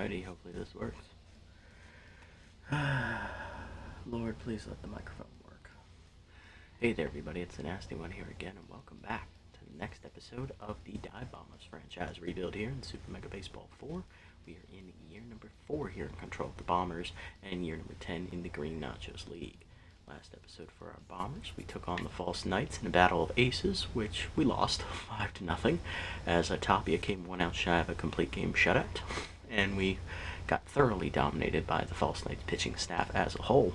Alrighty, hopefully this works. Lord, please let the microphone work. Hey there, everybody, it's the Nasty One here again, and welcome back to the next episode of the Dive Bombers franchise rebuild here in Super Mega Baseball 4. We are in year number 4 here in control of the Bombers, and year number 10 in the Green Nachos League. Last episode for our Bombers, we took on the False Knights in a battle of aces, which we lost 5-0, as Tapia came one out shy of a complete game shutout, and we got thoroughly dominated by the False Knights pitching staff as a whole.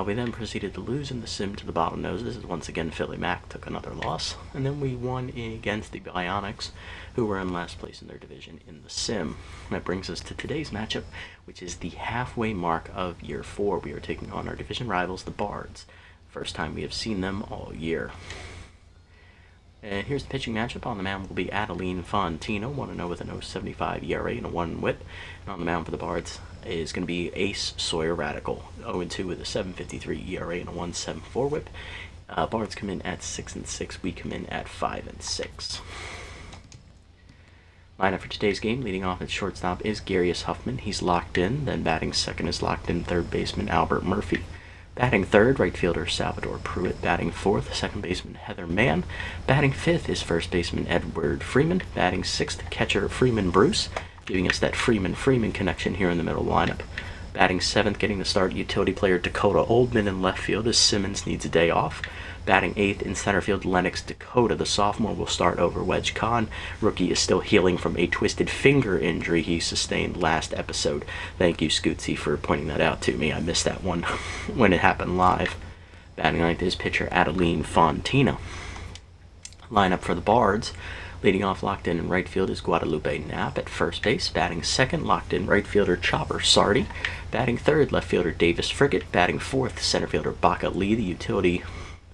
We then proceeded to lose in the sim to the Bottlenoses, as once again Philly Mac took another loss, and then we won against the Bionics, who were in last place in their division in the sim. That brings us to today's matchup, which is the halfway mark of year 4. We are taking on our division rivals, the Bards. First time we have seen them all year. And here's the pitching matchup. On the mound will be Adeline Fontino, 1-0 with an 0.75 ERA and a 1 whip. And on the mound for the Bards is going to be Ace Sawyer Radical, 0-2 with a 7.53 ERA and a 1.74 whip. Bards come in at 6-6. We come in at 5-6. Lineup for today's game, leading off at shortstop is Garius Huffman. He's locked in. Then batting second is locked in third baseman Albert Murphy. Batting third, right fielder Salvador Pruitt. Batting fourth, second baseman Heather Mann. Batting fifth is first baseman Edward Freeman. Batting sixth, catcher Freeman Bruce, giving us that Freeman-Freeman connection here in the middle lineup. Batting seventh, getting the start, utility player Dakota Oldman in left field as Simmons needs a day off. Batting eighth in center field, Lennox Dakota, the sophomore, will start over Wedge Khan. Rookie is still healing from a twisted finger injury he sustained last episode. Thank you, Scootsy, for pointing that out to me. I missed that one when it happened live. Batting ninth is pitcher Adeline Fontina. Lineup for the Bards. Leading off locked in right field is Guadalupe Knapp at first base. Batting second, locked in right fielder Chopper Sardi. Batting third, left fielder Davis Frigate. Batting fourth, center fielder Baca Lee, the utility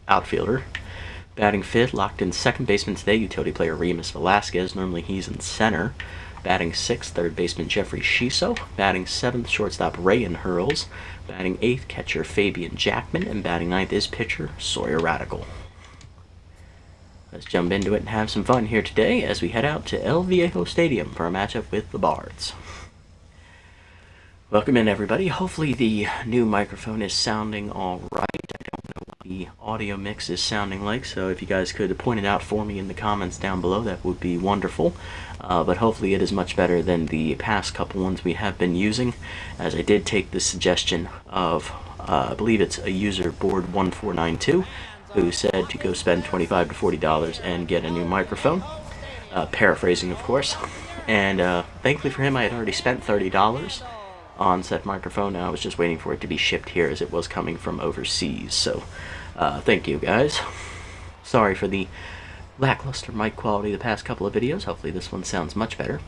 outfielder. Batting fifth, locked in second baseman today, utility player Remus Velasquez. Normally he's in center. Batting sixth, third baseman Jeffrey Shiso. Batting seventh, shortstop Rayan Hurls. Batting eighth, catcher Fabian Jackman. And batting ninth is pitcher Sawyer Radical. Let's jump into it and have some fun here today as we head out to El Viejo Stadium for a matchup with the Bards. Welcome in, everybody. Hopefully the new microphone is sounding all right. I don't know what the audio mix is sounding like, so if you guys could point it out for me in the comments down below, that would be wonderful. But hopefully it is much better than the past couple ones we have been using, as I did take the suggestion of, I believe it's a user board1492, who said to go spend $25 to $40 and get a new microphone. Paraphrasing, of course. And thankfully for him, I had already spent $30 on said microphone. Now I was just waiting for it to be shipped here as it was coming from overseas. So thank you, guys. Sorry for the lackluster mic quality the past couple of videos. Hopefully this one sounds much better.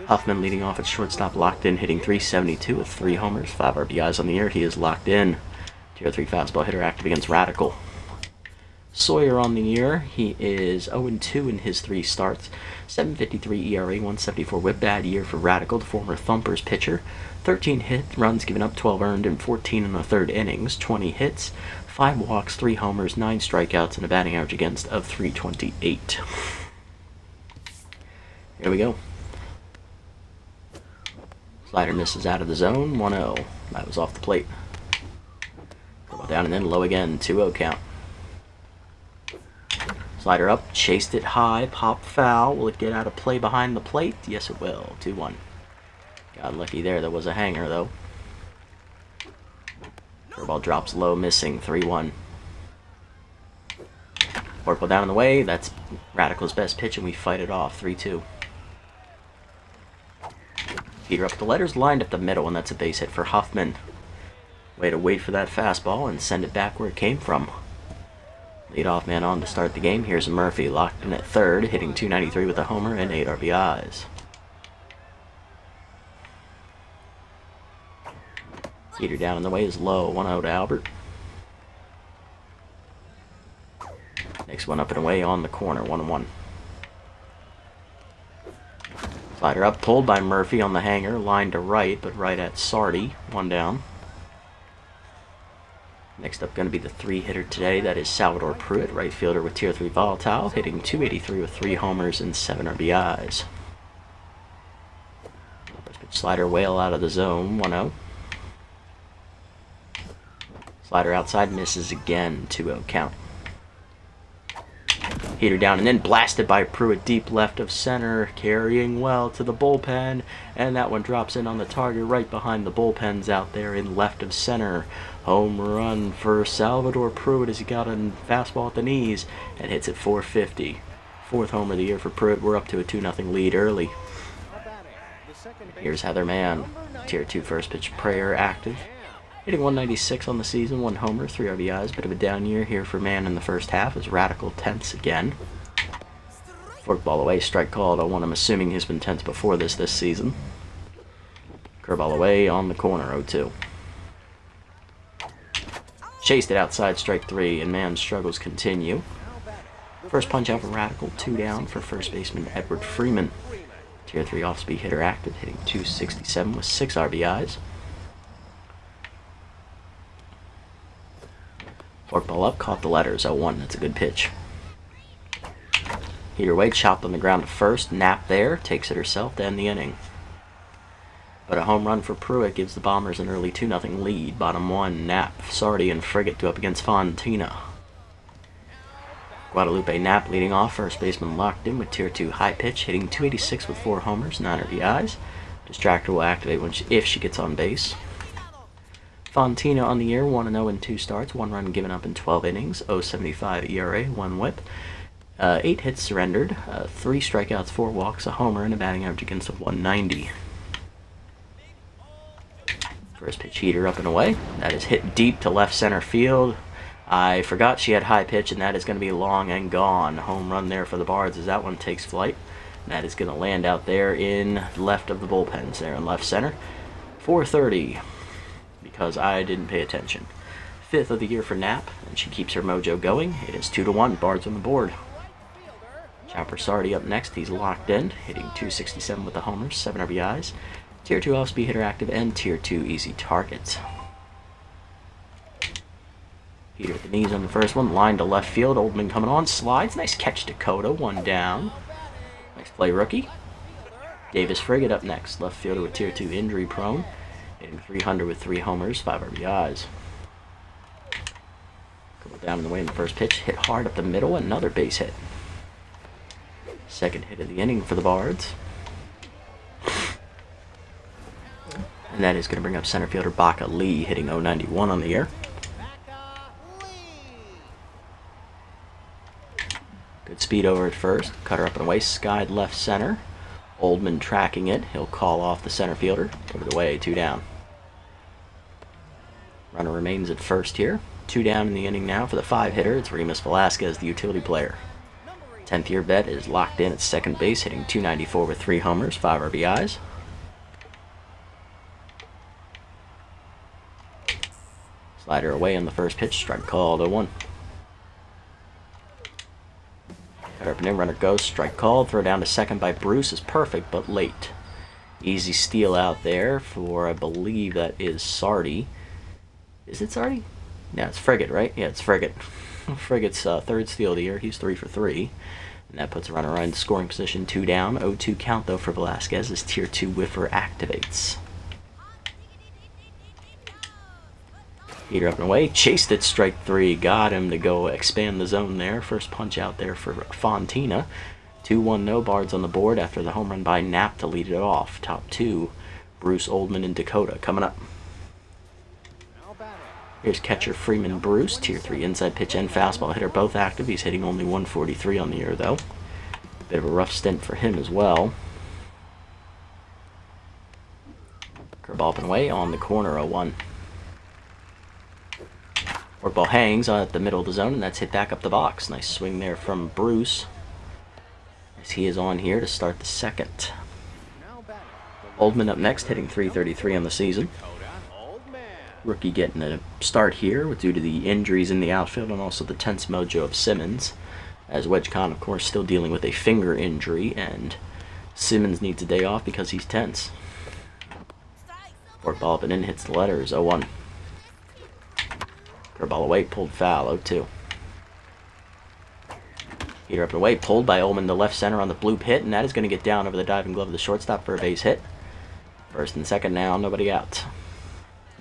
Huffman leading off at shortstop, locked in, hitting .372 with 3 homers, 5 RBIs on the year. He is locked in. Tier 3 fastball hitter active against Radical. Sawyer on the year, he is 0-2 in his 3 starts, 7.53 ERA, 1.74 whip. Bad year for Radical, the former Thumpers pitcher. 13 hit runs given up, 12 earned in 14 and a third innings, 20 hits, 5 walks, 3 homers, 9 strikeouts, and a batting average against of .328. Here we go. Slider misses out of the zone, 1-0. That was off the plate. Down and then low again, 2-0 count. Slider up, chased it high, pop foul. Will it get out of play behind the plate? Yes, it will. 2-1. Got lucky there. There was a hanger, though. Curveball drops low, missing. 3-1. Forkball down in the way. That's Radical's best pitch, and we fight it off. 3-2. Peter up the letters, lined up the middle, and that's a base hit for Huffman. Way to wait for that fastball and send it back where it came from. Leadoff man on to start the game. Here's Murphy, locked in at third, hitting .293 with a homer and 8 RBIs. Peter down in the way is low, 1-0 to Albert. Next one up and away on the corner, 1-1. Slider up, pulled by Murphy on the hanger, line to right, but right at Sardi, 1 down. Next up going to be the 3-hitter today. That is Salvador Pruitt, right fielder with Tier 3 volatile, hitting .283 with 3 homers and 7 RBIs. Slider whale out of the zone, 1-0. Slider outside, misses again, 2-0 count. Heater down and then blasted by Pruitt deep left of center, carrying well to the bullpen, and that one drops in on the target right behind the bullpens out there in left of center. Home run for Salvador Pruitt as he got a fastball at the knees and hits it 450. Fourth homer of the year for Pruitt. We're up to a 2-0 lead early. Here's Heather Mann, Tier 2 first pitch prayer active. Hitting 196 on the season, 1 homer, 3 RBIs. Bit of a down year here for Mann in the first half as Radical tense again. Forkball away, strike called on one I'm assuming he's been tense before this season. Curveball away on the corner, 0-2. Chased it outside, strike 3, and Mann's struggles continue. First punch out for Radical, 2 down for first baseman Edward Freeman. Tier 3 off-speed hitter active, hitting 267 with 6 RBIs. Forkball up, caught the letters, 0-1, that's a good pitch. Heater away, chopped on the ground to first, Knapp there, takes it herself to end the inning. But a home run for Pruitt gives the Bombers an early 2-0 lead. Bottom 1, Knapp, Sardi, and Frigate go up against Fontina. Guadalupe Knapp leading off, first baseman locked in with Tier 2 high pitch, hitting 286 with 4 homers, 9 RBIs. Distractor will activate if she gets on base. Fontina on the year, 1-0 in 2 starts, 1 run given up in 12 innings, 0.75 ERA, 1 whip, 8 hits surrendered, 3 strikeouts, 4 walks, a homer, and a batting average against of 190. First pitch heater up and away. That is hit deep to left center field. I forgot she had high pitch, and that is going to be long and gone. Home run there for the Bards as that one takes flight. And that is going to land out there in left of the bullpens there in left center. 430. Because I didn't pay attention. 5th of the year for Knapp, and she keeps her mojo going. It is 2-1, Bards on the board. Chopper Sardi up next, he's locked in, hitting 267 with the homers, 7 RBIs. Tier 2 off-speed hitter active and Tier 2 easy targets. Heater at the knees on the first one, line to left field, Oldman coming on, slides, nice catch Dakota, 1 down. Nice play rookie. Davis Frigate up next, left fielder with Tier 2 injury prone. Hitting 300 with 3 homers, 5 RBIs. Couple down in the way in the first pitch. Hit hard up the middle, another base hit. Second hit of the inning for the Bards. And that is going to bring up center fielder Baca Lee, hitting 0.91 on the year. Good speed over at first. Cutter up and away, skied left center. Oldman tracking it. He'll call off the center fielder. Give it away, 2 down. Runner remains at first here. 2 down in the inning now for the 5-hitter. It's Remus Velasquez, the utility player. 10th year vet is locked in at second base, hitting 294 with 3 homers, 5 RBIs. Slider away on the first pitch, strike called, 0-1. Cutter up and in, runner goes, strike called, throw down to second by Bruce is perfect, but late. Easy steal out there for, I believe that is Sardi. Is it Sardi? Yeah, it's Frigate, right? Yeah, it's Frigate. Frigate's 3rd steal of the year, he's 3 for 3. And that puts a runner in scoring position, 2 down, 0-2 count though for Velasquez as Tier 2 whiffer activates. Heater up and away, chased it, strike 3, got him to go expand the zone there. First punch out there for Fontina. 2-1 no Bards on the board after the home run by Knapp to lead it off. Top 2, Bruce, Oldman, and Dakota coming up. Here's catcher Freeman Bruce, Tier 3 inside pitch and fastball hitter, both active. He's hitting only 143 on the year though. Bit of a rough stint for him as well. Curveball up and away on the corner, 0-1. Forkball hangs at the middle of the zone, and that's hit back up the box. Nice swing there from Bruce as he is on here to start the second. Oldman up next, hitting 333 on the season. Rookie getting a start here due to the injuries in the outfield and also the tense mojo of Simmons. As WedgeCon, of course, still dealing with a finger injury, and Simmons needs a day off because he's tense. Forkball up and in, hits the letters, 0-1. Curveball away, pulled foul, 0-2. Heater up and away, pulled by Ullman to left center on the bloop hit, and that is going to get down over the diving glove of the shortstop for a base hit. First and second now, nobody out.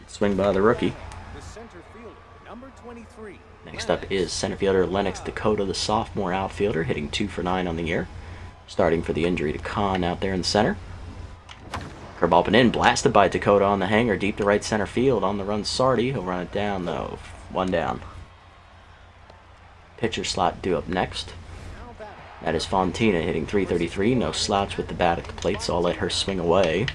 Swing by the rookie. The center fielder, number 23. Next up is center fielder Lennox Dakota, the sophomore outfielder, hitting 2 for 9 on the year. Starting for the injury to Khan out there in center. Curveball up and in, blasted by Dakota on the hanger, deep to right center field. On the run, Sardi. He'll run it down though. 1 down. Pitcher slot due up next. That is Fontina hitting 333. No slouch with the bat at the plate, so I'll let her swing away.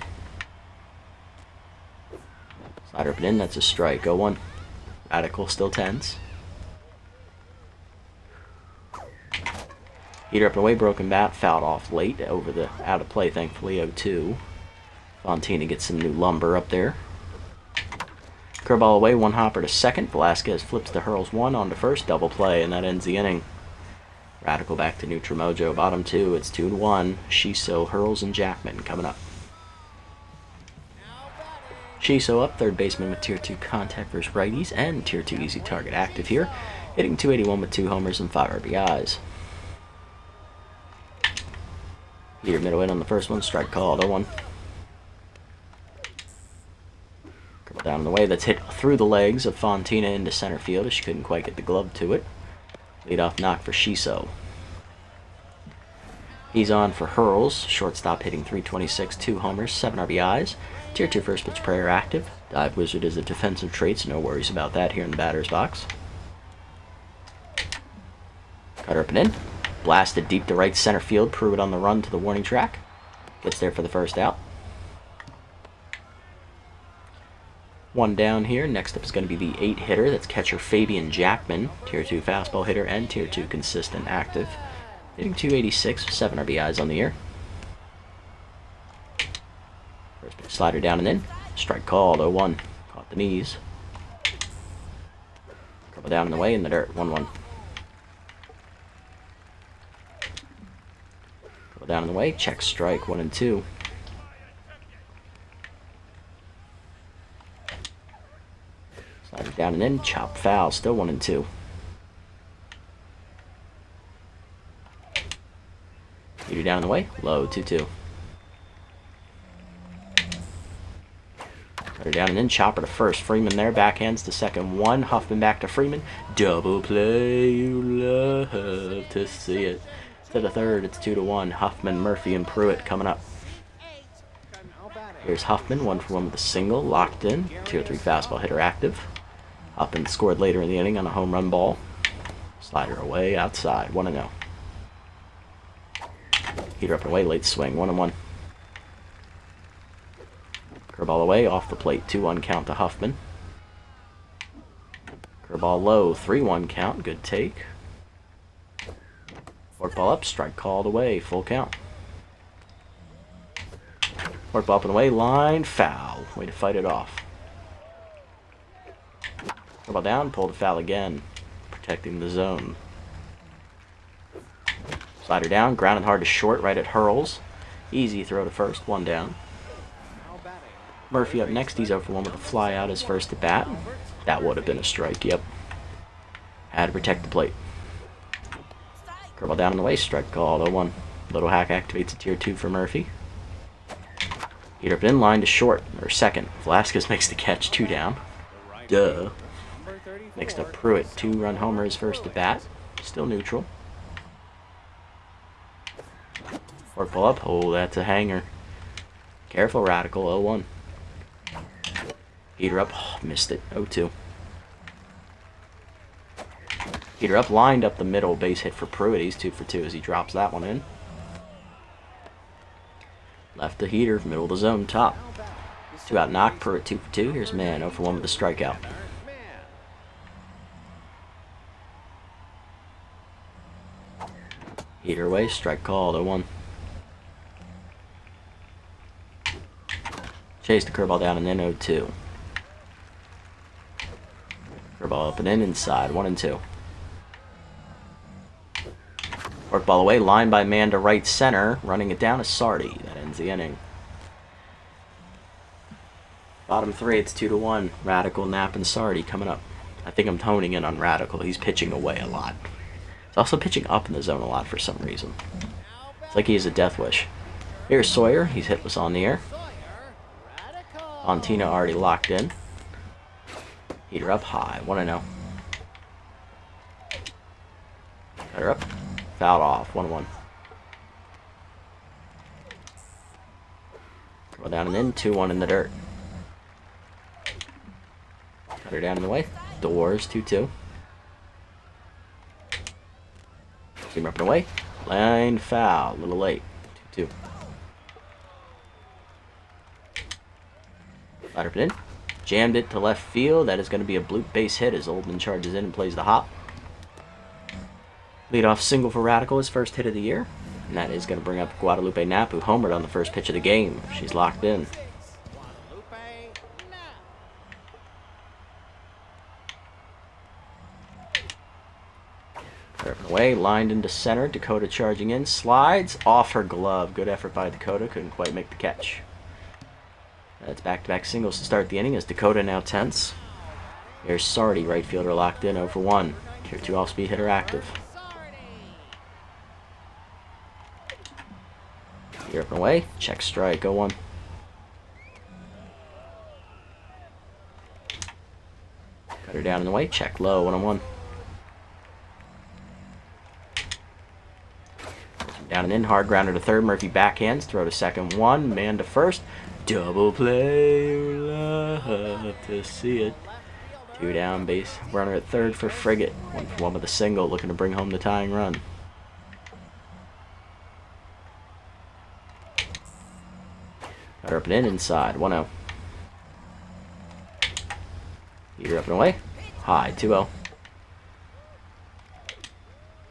Slider up and in, that's a strike. 0-1. Radical still tense. Heater up and away, broken bat, fouled off late over the out of play, thankfully. 0-2. Fontina gets some new lumber up there. Curveball away, 1 hopper to second. Velasquez flips to hurls 1 on to first, double play, and that ends the inning. Radical back to neutral mojo, bottom 2. It's 2-1. Shiso, Hurls, and Jackman coming up. Shiso up, third baseman with tier 2 contact versus righties and tier 2 easy target active here, hitting 281 with 2 homers and 5 RBIs. Heater middle in on the first one, strike called. 0-1. Down in the way, that's hit through the legs of Fontina into center field as she couldn't quite get the glove to it. Leadoff knock for Shiso. He's on for Hurls, shortstop hitting 326, 2 homers, 7 RBIs. Tier 2 first pitch prayer active. Dive Wizard is a defensive trait, so no worries about that here in the batter's box. Cutter up and in. Blasted deep to right center field. Pruitt on the run to the warning track. Gets there for the first out. 1 down here. Next up is going to be the 8 hitter. That's catcher Fabian Jackman. Tier 2 fastball hitter and tier 2 consistent active. Hitting 286, 7 RBIs on the year. First pitch slider down and in. Strike called. 0-1. Caught the knees. Couple down in the way in the dirt. 1-1. Couple down in the way. Check strike. 1-2. Slider down and in, chop foul, still 1-2. Heater down in the way, low, 2-2. Cutter down and in, chopper to first. Freeman there, backhands to second. 1, Huffman back to Freeman. Double play, you love to see it. To the third, it's 2-1. Huffman, Murphy, and Pruitt coming up. Here's Huffman, 1 for 1 with a single, locked in. Tier 3 fastball hitter active. Huffman scored later in the inning on a home run ball. Slider away, outside, 1-0. Heater up and away, late swing, 1-1. Curveball away, off the plate, 2-1 count to Huffman. Curveball low, 3-1 count, good take. Forkball up, strike called away, full count. Forkball up and away, line, foul. Way to fight it off. Curveball down, pull the foul again, protecting the zone. Slider down, grounded hard to short, right at Hurls. Easy throw to first, 1 down. Murphy up next, he's 0 for 1 with a fly out his first at bat. That would have been a strike, yep. Had to protect the plate. Curveball down in the way, strike called, 0-1. Little hack activates a tier 2 for Murphy. Heater up in, line to short, or second. Velasquez makes the catch, 2 down. Duh. Next up, Pruitt, 2-run homer his first at bat. Still neutral. Forkball up, oh, that's a hanger. Careful, Radical, 0-1. Heater up, oh, missed it, 0-2. Heater up, lined up the middle, base hit for Pruitt. He's 2 for 2 as he drops that one in. Left the heater, middle of the zone, top. 2 out knock, Pruitt 2 for 2. Here's Man, 0 for 1 with a strikeout. Heater away, strike called, 0-1. Chase the curveball down and in, 0-2. Curveball up and in, inside, 1-2. Forkball away, line by Man to right center. Running it down is Sardi. That ends the inning. Bottom 3, it's 2-1. Radical, Knapp, and Sardi coming up. I think I'm honing in on Radical. He's pitching away a lot. He's also pitching up in the zone a lot for some reason. It's like he has a death wish. Here's Sawyer. He's hitless on the air. Fontina already locked in. Heater up high. 1-0. Cutter up. Fouled off. 1-1. Curl down and in. 2-1 in the dirt. Cutter down in the way. Doors. 2-2. Seam up and away. Line foul. A little late. 2-2. Ladder up and in. Jammed it to left field. That is going to be a bloop base hit as Oldman charges in and plays the hop. Leadoff single for Radical, his first hit of the year. And that is going to bring up Guadalupe Knapp, who homered on the first pitch of the game. She's locked in. Up and away, lined into center. Dakota charging in. Slides off her glove. Good effort by Dakota. Couldn't quite make the catch. That's back-to-back singles to start the inning as Dakota now tense. Here's Sardi, right fielder locked in, 0-for-1. Tier 2 off-speed hitter active. Here up and away. Check strike, 0-1. Cutter down and away. Check low, 1-1. Down and in. Hard grounder to third. Murphy backhands. Throw to second. 1. Man to first. Double play. Love to see it. 2 down. Base runner at third for Frigate. 1-for-1 with a single. Looking to bring home the tying run. Cutter up and in inside. 1-0. Heater up and away. High. 2-0.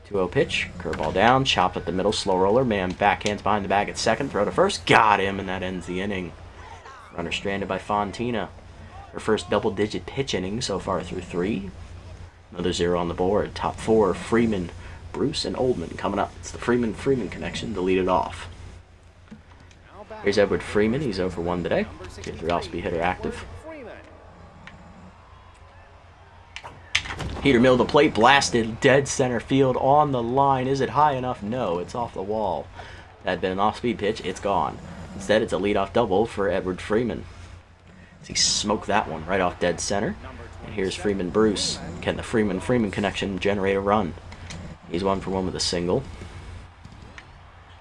2-0 pitch. Curveball down. Chop at the middle. Slow roller. Man backhands behind the bag at second. Throw to first. Got him, and that ends the inning. Runner stranded by Fontina. Her first double-digit pitch inning so far through 3. Another 0 on the board. Top 4, Freeman, Bruce, and Oldman coming up. It's the Freeman connection to lead it off. Here's Edward Freeman. He's 0-for-1 today. Tier 3 off-speed hitter active. Heater middle of the plate. Blasted dead center field on the line. Is it high enough? No, it's off the wall. That had been an off-speed pitch. It's gone. Instead, it's a leadoff double for Edward Freeman. He smoked that one right off dead center. And here's Freeman Bruce. Can the Freeman connection generate a run? He's 1-for-1 with a single.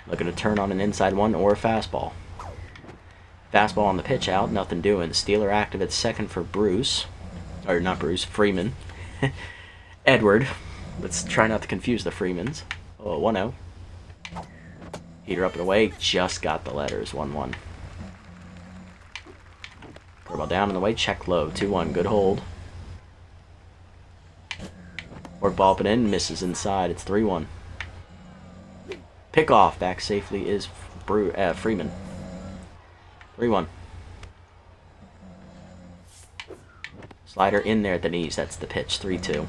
Looking to turn on an inside one or a fastball. Fastball on the pitch out. Nothing doing. Steeler active at second for Bruce. Or not Bruce, Freeman. Edward. Let's try not to confuse the Freemans. Oh, 1-0. Heater up and away. Just got the letters. 1-1. Curveball down and away. Check low. 2-1. Good hold. Work ball up and in. Misses inside. It's 3-1. Pick off. Back safely is Freeman. 3-1. Slider in there at the knees. That's the pitch. 3-2.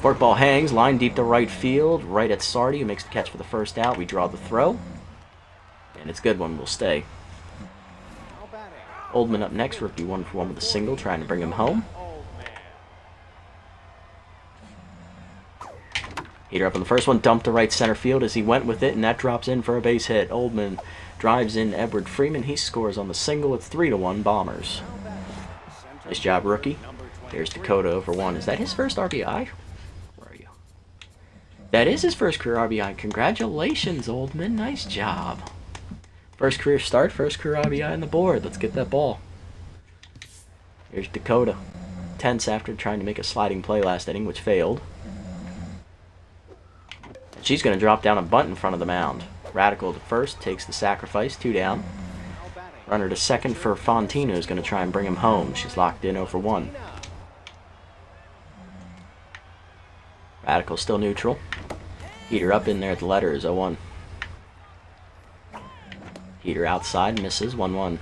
Forkball hangs. Line deep to right field. Right at Sardi, who makes the catch for the first out. We draw the throw. And it's a good one. We'll stay. Oldman up next. Rookie 1-for-1 with a single. Trying to bring him home. Heater up on the first one. Dumped to right center field as he went with it. And that drops in for a base hit. Oldman drives in Edward Freeman. He scores on the single. It's 3-1 Bombers. Nice job, rookie. There's Dakota 0-for-1. Is that his first RBI? Where are you? That is his first career RBI. Congratulations, Oldman. Nice job. First career start, first career RBI on the board. Let's get that ball. Here's Dakota. Tense after trying to make a sliding play last inning, which failed. And she's going to drop down a bunt in front of the mound. Radical to first, takes the sacrifice, 2 down. Runner to second for Fontina, who's going to try and bring him home. She's locked in 0-for-1. Radical still neutral. Heater up in there at the letters, 0-1. Heater outside, misses, 1-1.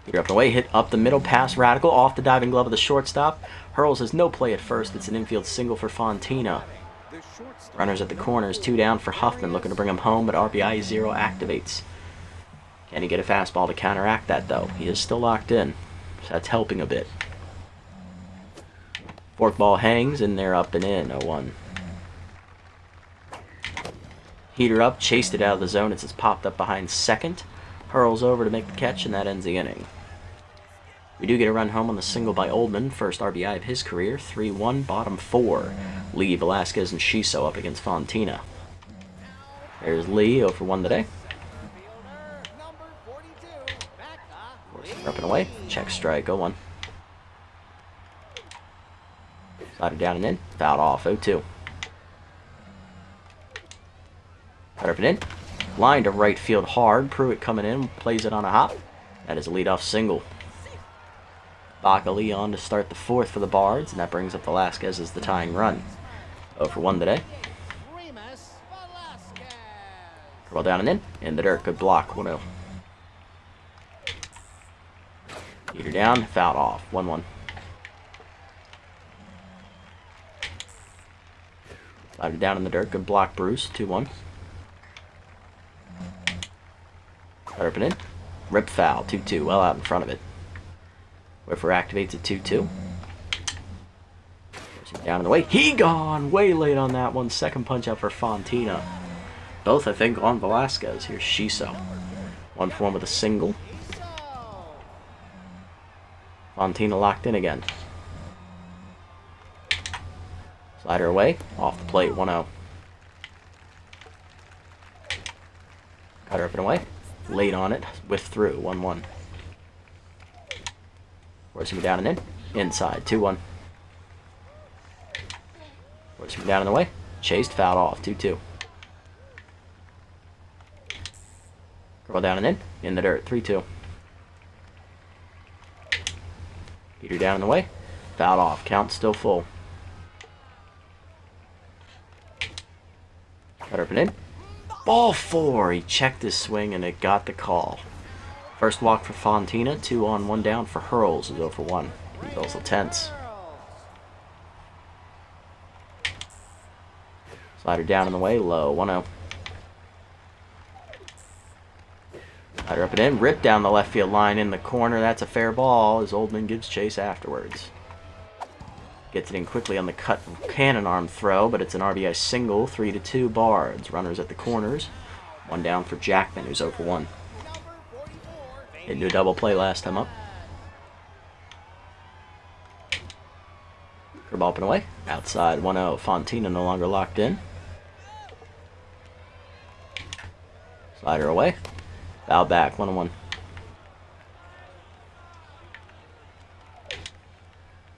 Heater up and away, hit up the middle, pass Radical, off the diving glove of the shortstop. Hurls has no play at first. It's an infield single for Fontina. Runners at the corners, 2 down for Huffman, looking to bring him home, but RBI 0 activates. Can he get a fastball to counteract that, though? He is still locked in, so that's helping a bit. Forkball hangs, and they're up and in, 0-1. Heater up, chased it out of the zone as it's popped up behind second. Hurls over to make the catch, and that ends the inning. We do get a run home on the single by Oldman, first RBI of his career, 3-1, bottom 4. Lee, Velasquez, and Shiso up against Fontina. There's Lee, 0 for 1 today. Up and away, check strike, 0-1. Slider down and in, fouled off, 0-2. Cut up and in, line to right field hard, Pruitt coming in, plays it on a hop. That is a leadoff single. Lee on to start the 4th for the Bards, and that brings up Velasquez as the tying run. 0 for 1 today. Curl down and in the dirt, good block, 1-0. Heater down, fouled off, 1-1. Slider down in the dirt, good block, Bruce, 2-1. Cut up and in, rip foul, 2-2, well out in front of it. Whiffer activates at 2-2. Down in the way. He gone! Way late on that one. Second punch out for Fontina. Both, I think, on Velasquez. Here's Shiso. 1 for 1 with a single. Fontina locked in again. Slider away. Off the plate. 1-0. Cutter up and away. Late on it. Whiff through. 1-1. Forcing me down and in. Inside. 2-1. Forcing me down and away. Chased. Fouled off. 2-2. Curl down and in the dirt. 3-2. Heater down and away. Fouled off. Count still full. Cut up and in. Ball 4. He checked his swing and it got the call. First walk for Fontina, 2 on, 1 down for Hurls, is 0 for 1. He's also tense. Slider down in the way, low, 1-0. Slider up and in, rip down the left field line in the corner. That's a fair ball as Oldman gives chase afterwards. Gets it in quickly on the cut cannon arm throw, but it's an RBI single, 3-2 Bards. Runners at the corners. 1 down for Jackman, who's 0 for 1. Didn't do a double play last time up. Curveball up and away. Outside 1-0. Fontina no longer locked in. Slider away. Foul back 1-1.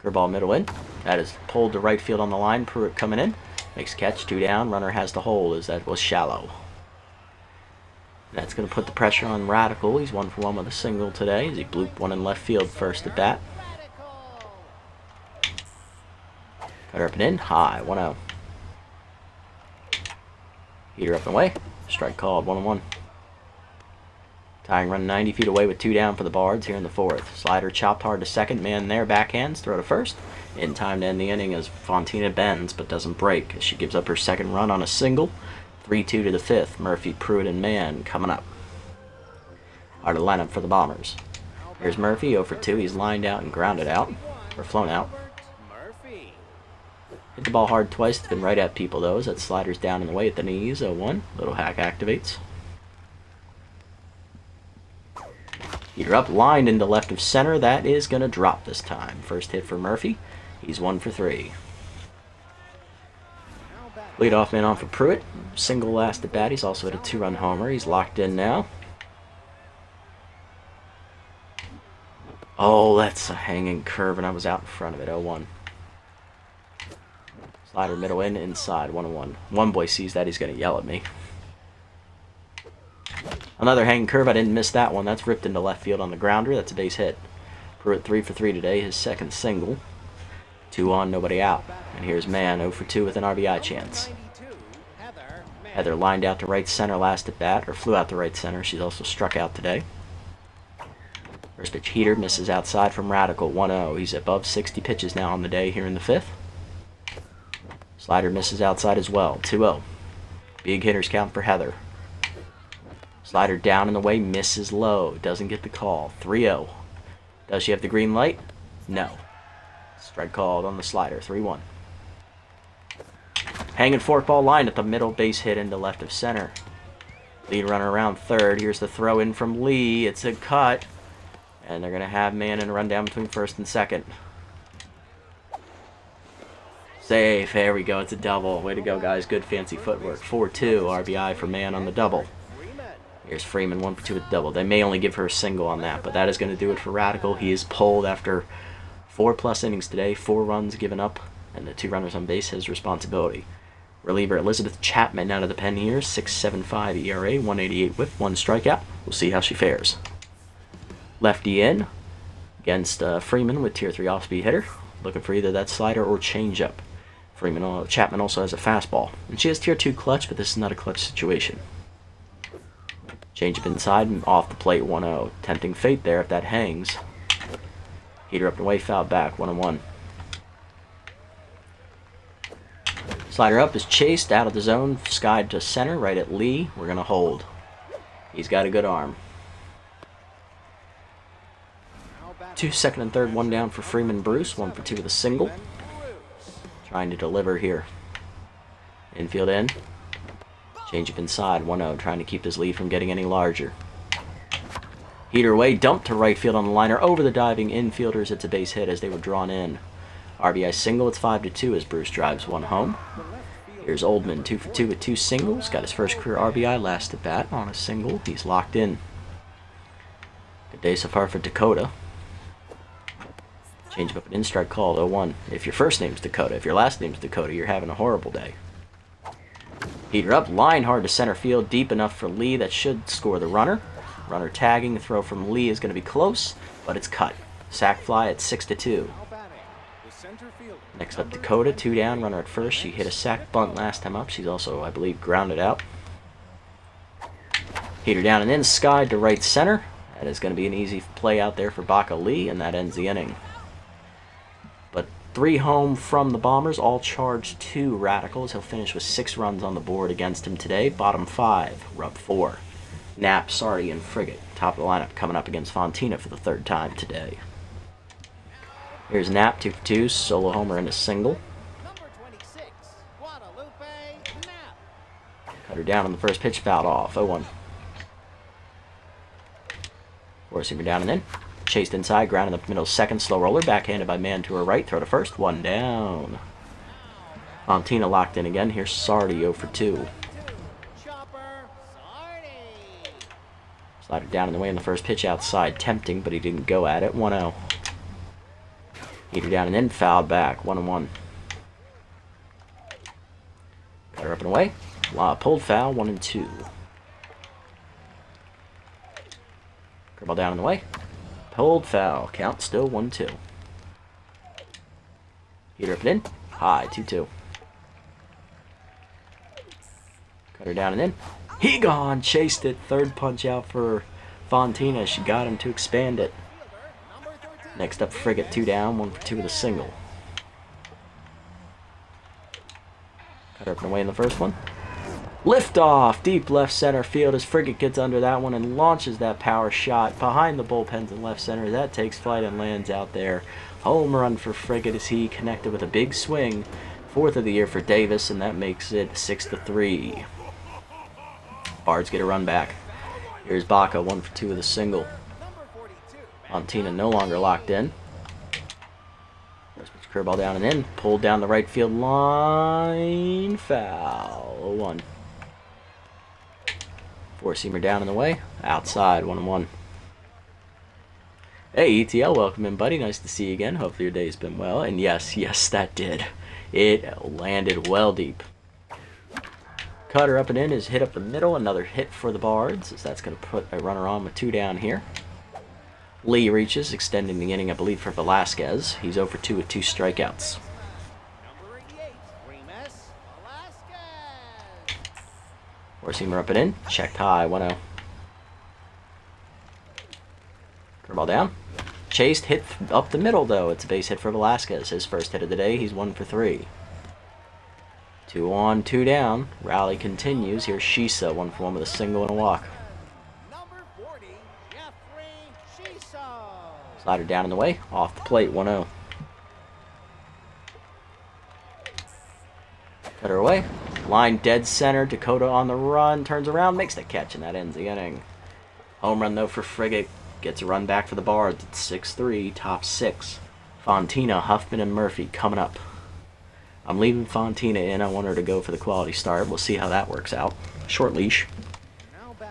Curveball middle in. That is pulled to right field on the line. Pruitt coming in. Makes catch. 2 down. Runner has to hold as that was shallow. That's going to put the pressure on Radical. He's 1 for 1 with a single today as he blooped 1 in left field first at bat. Cutter up and in. High. 1-0. Heater up and away. Strike called. 1-1. Tying run 90 feet away with 2 down for the Bards here in the 4th. Slider chopped hard to second. Man there. Backhands. Throw to first. In time to end the inning as Fontina bends but doesn't break as she gives up her second run on a single. 3-2 to the 5th. Murphy, Pruitt, and Mann coming up. Are the lineup for the Bombers. Here's Murphy, 0 for 2. He's lined out and grounded out. Or flown out. Hit the ball hard twice. It's been right at people, though. As that slider's down in the way at the knees. 0-1. Little hack activates. Heater up. Lined into left of center. That is going to drop this time. First hit for Murphy. He's 1 for 3. Leadoff man on for Pruitt. Single last at bat. He's also hit a 2-run homer. He's locked in now. Oh, that's a hanging curve, and I was out in front of it. 0-1. Slider middle in, inside. 1-1. One boy sees that. He's going to yell at me. Another hanging curve. I didn't miss that one. That's ripped into left field on the grounder. That's a base hit. Pruitt 3 for 3 today. His second single. 2 on, nobody out. And here's Mann, 0 for 2 with an RBI chance. Heather lined out to right center last at bat, or flew out to right center. She's also struck out today. First pitch heater misses outside from Radical, 1-0. He's above 60 pitches now on the day here in the 5th. Slider misses outside as well, 2-0. Big hitters count for Heather. Slider down in the way, misses low, doesn't get the call, 3-0. Does she have the green light? No. Strike called on the slider, 3-1. Hanging forkball line at the middle, base hit into left of center. Lead runner around third. Here's the throw in from Lee. It's a cut. And they're going to have man and run down between first and second. Safe. There we go. It's a double. Way to go, guys. Good fancy footwork. 4-2 RBI for man on the double. Here's Freeman 1 for 2 with the double. They may only give her a single on that, but that is going to do it for Radical. He is pulled after 4+ innings today. 4 runs given up, and the 2 runners on base, his responsibility. Reliever Elizabeth Chapman out of the pen here. 6.75 ERA, 188 whip, 1 strikeout. We'll see how she fares. Lefty in against Freeman with tier 3 off-speed hitter. Looking for either that slider or changeup. Chapman also has a fastball. And she has tier 2 clutch, but this is not a clutch situation. Changeup inside and off the plate, 1-0. Tempting fate there if that hangs. Heater up and away, foul back, 1-1. Slider up is chased out of the zone, skied to center, right at Lee. We're going to hold. He's got a good arm. 2 second and third, 1 down for Freeman Bruce, 1 for 2 with a single. Trying to deliver here. Infield in. Changeup inside, 1-0, trying to keep his lead from getting any larger. Heater away, dumped to right field on the liner, over the diving infielders. It's a base hit as they were drawn in. RBI single, it's 5-2 as Bruce drives 1 home. Here's Oldman, 2 for 2 with 2 singles. Got his first career RBI last at bat on a single. He's locked in. Good day so far for Dakota. Change up an in-strike call, 0-1. If your first name's Dakota, if your last name's Dakota, you're having a horrible day. Heater up, line hard to center field, deep enough for Lee. That should score the runner. Runner tagging, the throw from Lee is going to be close, but it's cut. Sac fly at 6-2. Next up, Dakota, 2 down, runner at first. She hit a sac bunt last time up. She's also, I believe, grounded out. Heater down and in, skied to right center. That is going to be an easy play out there for Baca Lee, and that ends the inning. But 3 home from the Bombers, all charged 2 Radicals. He'll finish with 6 runs on the board against him today. Bottom 5, rub 4. Knapp, Sardi, and Frigate. Top of the lineup coming up against Fontina for the 3rd time today. Here's Knapp, 2 for 2, solo homer and a single. Cut her down on the first pitch, fouled off, 0-1. Four-seamer down and in. Chased inside, grounded up the middle, second, slow roller, backhanded by man to her right, throw to first, 1 down. Fontina locked in again, here's Sardi, 0 for 2. Slider down and away in the first pitch outside, tempting, but he didn't go at it, 1-0. Heater down and in, fouled back, 1-1. Cut her up and away. Pulled foul, 1-2. Curveball down and away. Pulled foul, count still 1-2. Heater up and in, high, 2-2. Cut her down and in. He gone, chased it, 3rd punch out for Fontina. She got him to expand it. Next up, Frigate, 2 down, 1 for 2 with a single. Cut her up and away in the first one. Lift off, deep left center field as Frigate gets under that one and launches that power shot behind the bullpens in left center. That takes flight and lands out there. Home run for Frigate as he connected with a big swing. 4th of the year for Davis, and that makes it 6-3. Bards get a run back. Here's Baca, 1 for 2 with a single. Fontina no longer locked in. First pitch curveball down and in. Pulled down the right field line. Foul. 0-1. Four-seamer down and away. Outside. 1-1. Hey, ETL. Welcome in, buddy. Nice to see you again. Hopefully your day's been well. And yes, that did. It landed well deep. Cutter up and in is hit up the middle. Another hit for the Bards, as that's going to put a runner on with 2 down here. Lee reaches, extending the inning, I believe, for Velasquez. He's 0 for 2 with 2 strikeouts. Four-seamer up and in. Checked high, 1-0. Curveball down. Chased, hit up the middle, though. It's a base hit for Velasquez. His first hit of the day. He's 1 for 3. 2 on, 2 down. Rally continues. Here's Shisa, 1 for 1 with a single and a walk. Slider down and away, off the plate, 1-0. Cut Cutter away. Line dead center. Dakota on the run. Turns around. Makes the catch, and that ends the inning. Home run, though, for Frigate. Gets a run back for the Bards. It's 6-3. Top 6. Fontina, Huffman, and Murphy coming up. I'm leaving Fontina in. I want her to go for the quality start. We'll see how that works out. Short leash.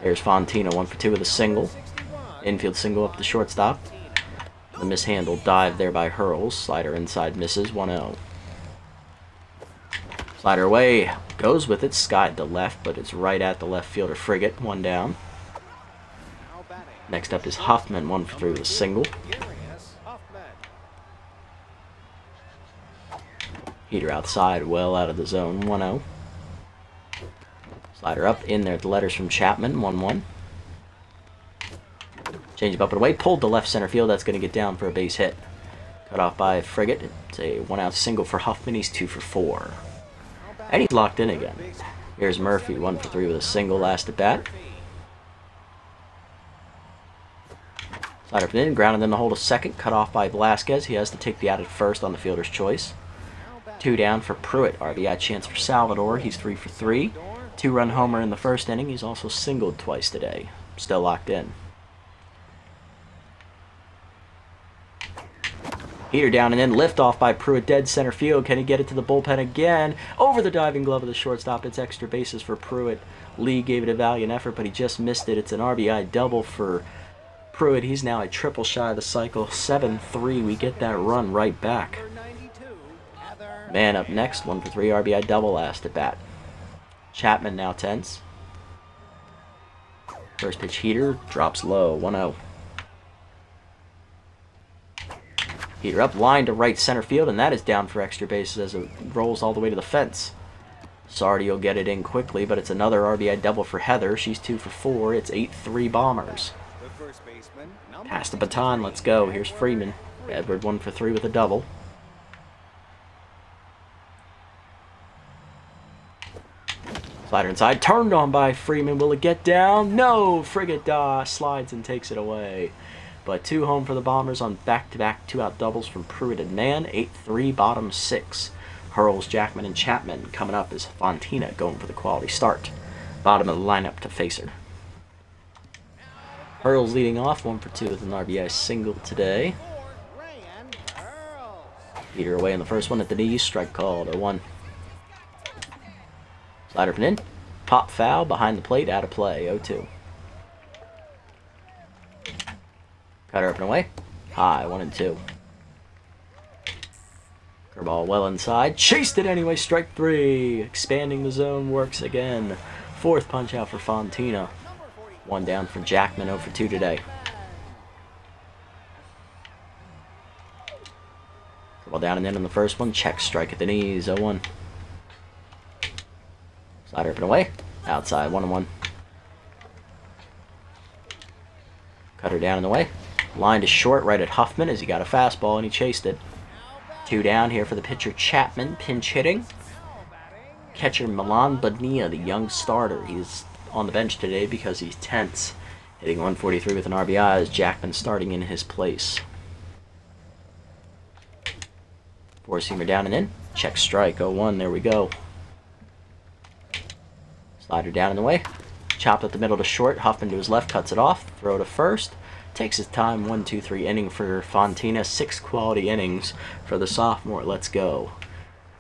There's Fontina, 1 for 2 with a single. Infield single up the shortstop. The mishandled dive there by Hurls. Slider inside misses, 1-0. Slider away, goes with it, skied to left, but it's right at the left fielder Frigate, 1 down. Next up is Huffman, 1 for 3 with a single. Heater outside, well out of the zone, 1-0. Slider up, in there, the letters from Chapman, 1-1. Change up and away, pulled to left center field, that's going to get down for a base hit. Cut off by Frigate, it's a 1-out single for Huffman, he's 2 for 4. And he's locked in again. Here's Murphy, 1 for 3 with a single last at bat. Slider up in, grounded in the hold of second, cut off by Velasquez. He has to take the out at first on the fielder's choice. 2 down for Pruitt. RBI chance for Salvador. He's 3 for 3. 2-run homer in the first inning. He's also singled twice today. Still locked in. Heater down and in, lift off by Pruitt, dead center field. Can he get it to the bullpen again? Over the diving glove of the shortstop. It's extra bases for Pruitt. Lee gave it a valiant effort, but he just missed it. It's an RBI double for Pruitt. He's now a triple shy of the cycle. 7-3. We get that run right back. Man up next, 1 for 3 RBI double last at bat. Chapman now tense. First pitch heater, drops low, 1-0. Heater up, line to right center field, and that is down for extra bases as it rolls all the way to the fence. Sardi will get it in quickly, but it's another RBI double for Heather. She's 2 for 4. It's 8-3 Bombers. Pass the baton, let's go. Here's Freeman. Edward 1 for 3 with a double. Slider inside, turned on by Freeman. Will it get down? No! Frigate slides and takes it away. But 2 home for the Bombers on back-to-back 2-out doubles from Pruitt and Mann. 8-3, bottom 6. Hurls, Jackman, and Chapman coming up as Fontina going for the quality start. Bottom of the lineup to face her. Hurls leading off, 1 for 2 with an RBI single today. Heater away in the first one at the knees, strike called, 0-1. Slider in, pop foul, behind the plate, out of play, 0-2. Cutter up and away. High, 1-2. Curveball well inside. Chased it anyway, strike 3. Expanding the zone works again. 4th punch out for Fontina. 1 down for Jackman, 0 for 2 today. Curveball down and in on the first one. Check strike at the knees, 0-1. Slider up and away. Outside, 1-1. Cutter down and away. Line to short right at Huffman as he got a fastball and he chased it. 2 down here for the pitcher Chapman, pinch hitting. Catcher Milan Bonilla, the young starter. He's on the bench today because he's tense. Hitting 143 with an RBI as Jackman starting in his place. 4-seamer down and in. Check strike, 0-1, there we go. Slider down and away. Chopped up the middle to short. Huffman to his left, cuts it off. Throw to first. Takes his time, 1-2-3 inning for Fontina. 6 quality innings for the sophomore. Let's go.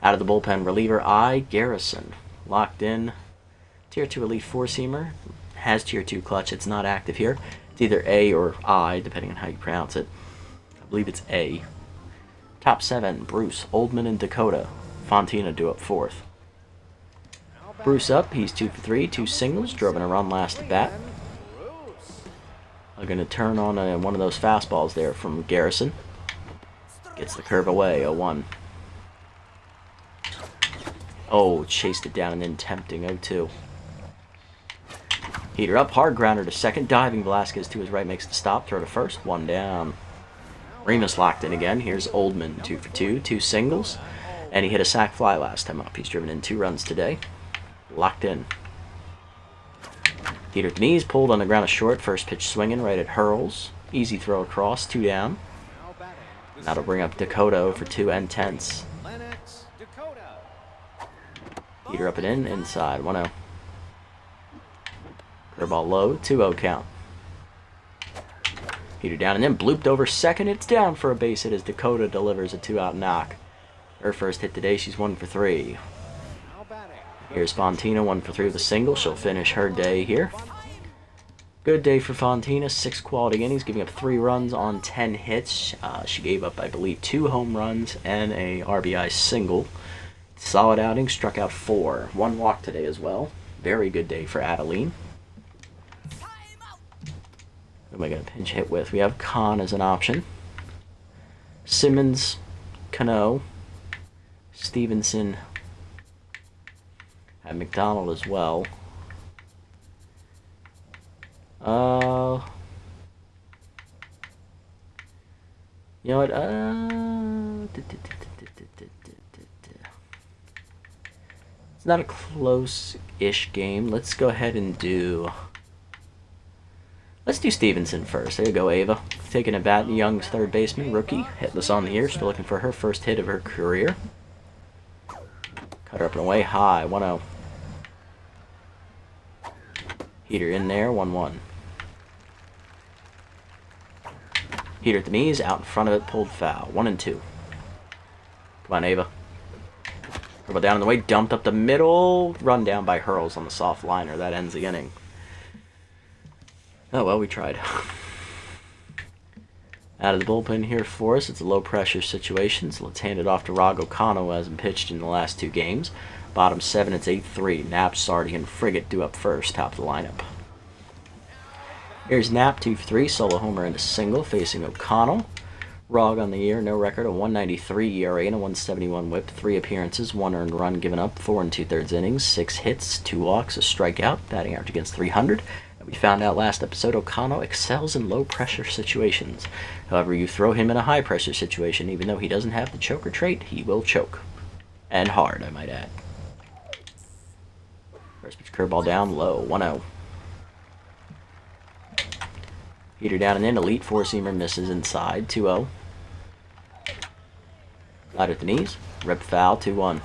Out of the bullpen, reliever I. Garrison. Locked in. Tier 2 relief 4-seamer. Has Tier 2 clutch. It's not active here. It's either A or I, depending on how you pronounce it. I believe it's A. Top 7, Bruce, Oldman, and Dakota. Fontina due up 4th. Bruce up. He's 2 for 3. 2 singles. Drove in a run last at bat. I'm going to turn on one of those fastballs there from Garrison. Gets the curve away, 0-1. Oh, chased it down and then tempting, 0-2. Heater up, hard grounder to second. Diving Velasquez to his right makes the stop. Throw to first, 1 down. Remus locked in again. Here's Oldman, 2 for 2. 2 singles. And he hit a sac fly last time up. He's driven in 2 runs today. Locked in. Heater at the knees, pulled on the ground of short. First pitch swinging right at Hurls. Easy throw across, 2 down. That'll bring up Dakota for 2 and tense. Heater up and in, inside, 1-0. Curveball low, 2-0 count. Heater down and then blooped over second. It's down for a base hit as Dakota delivers a 2-out knock. Her first hit today, she's 1 for 3. Here's Fontina, 1 for 3 with a single. She'll finish her day here. Good day for Fontina, 6 quality innings, giving up 3 runs on 10 hits. She gave up, I believe, 2 home runs and a RBI single. Solid outing, struck out 4. 1 walk today as well. Very good day for Adeline. Who am I going to pinch hit with? We have Khan as an option. Simmons, Cano, Stevenson, and McDonald as well. You know what? It's not a close-ish game. Let's go ahead and do... Let's do Stevenson first. There you go, Ava. Taking a bat, Young's third baseman, rookie. Hitless on the year. Still looking for her first hit of her career. Cut her up and away. High. 1-0. Heater in there. 1-1. Heater at the knees. Out in front of it. Pulled foul. 1-2. Come on, Ava. Dribble down in the way. Dumped up the middle. Run down by Hurls on the soft liner. That ends the inning. Oh, well, we tried. Out of the bullpen here for us. It's a low-pressure situation, so let's hand it off to Rago Kano, who hasn't pitched in the last 2 games. Bottom 7, it's 8-3. Knapp, Sardi, and Frigate due up first, top of the lineup. Here's Knapp, 2 for 3, solo homer and a single, facing O'Connell. Rog on the year, no record, a 193 ERA and a 171 whip, 3 appearances, 1 earned run given up, 4 2/3 innings, 6 hits, 2 walks, a strikeout, batting average against 300. We found out last episode O'Connell excels in low-pressure situations. However, you throw him in a high-pressure situation, even though he doesn't have the choker trait, he will choke. And hard, I might add. First pitch curveball down, low, 1-0. Heater down and in, elite 4-seamer misses inside, 2-0. Light at the knees, rip foul, 2-1.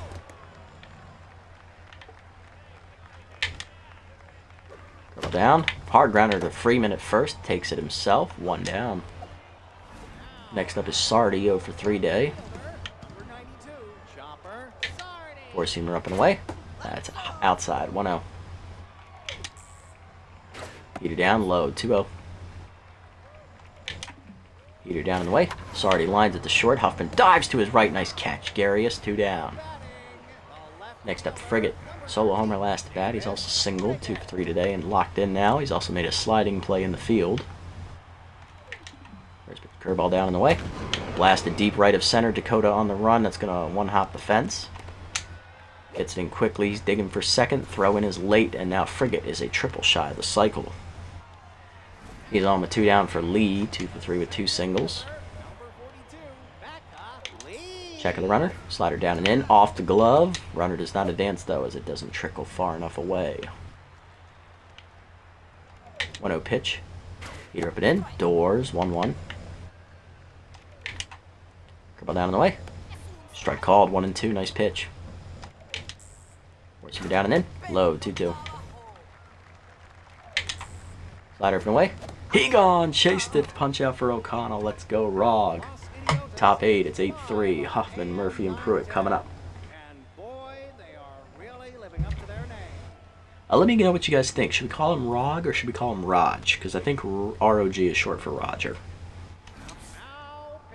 Down. Hard grounder to Freeman at first. Takes it himself. 1 down. Next up is Sardi, 0 for 3 day. 4-seamer up and away. That's outside. 1-0. Heater down, low. 2-0. Heater down and away. Sardi lines at the short. Huffman dives to his right. Nice catch. Garius, 2 down. Next up, Frigate. Solo homer last at bat. He's also singled, 2 for 3 today, and locked in now. He's also made a sliding play in the field. First pitch curveball down in the way. Blasted deep right of center. Dakota on the run. That's going to one-hop the fence. Gets it in quickly. He's digging for second. Throw in is late, and now Frigate is a triple shy of the cycle. He's on with 2 down for Lee. 2 for 3 with 2 singles. Check of the runner. Slider down and in. Off the glove. Runner does not advance, though, as it doesn't trickle far enough away. 1-0 pitch. Heater up and in. Doors. 1-1. Curveball down and away. Strike called. 1-2. Nice pitch. Force down and in. Low. 2-2. Slider up and away. He gone. Chased it. Punch out for O'Connell. Let's go, Rog. Top 8, it's 8-3. Huffman, Murphy, and Pruitt coming up. Let me know what you guys think. Should we call him Rog or should we call him Raj? Because I think ROG is short for Roger.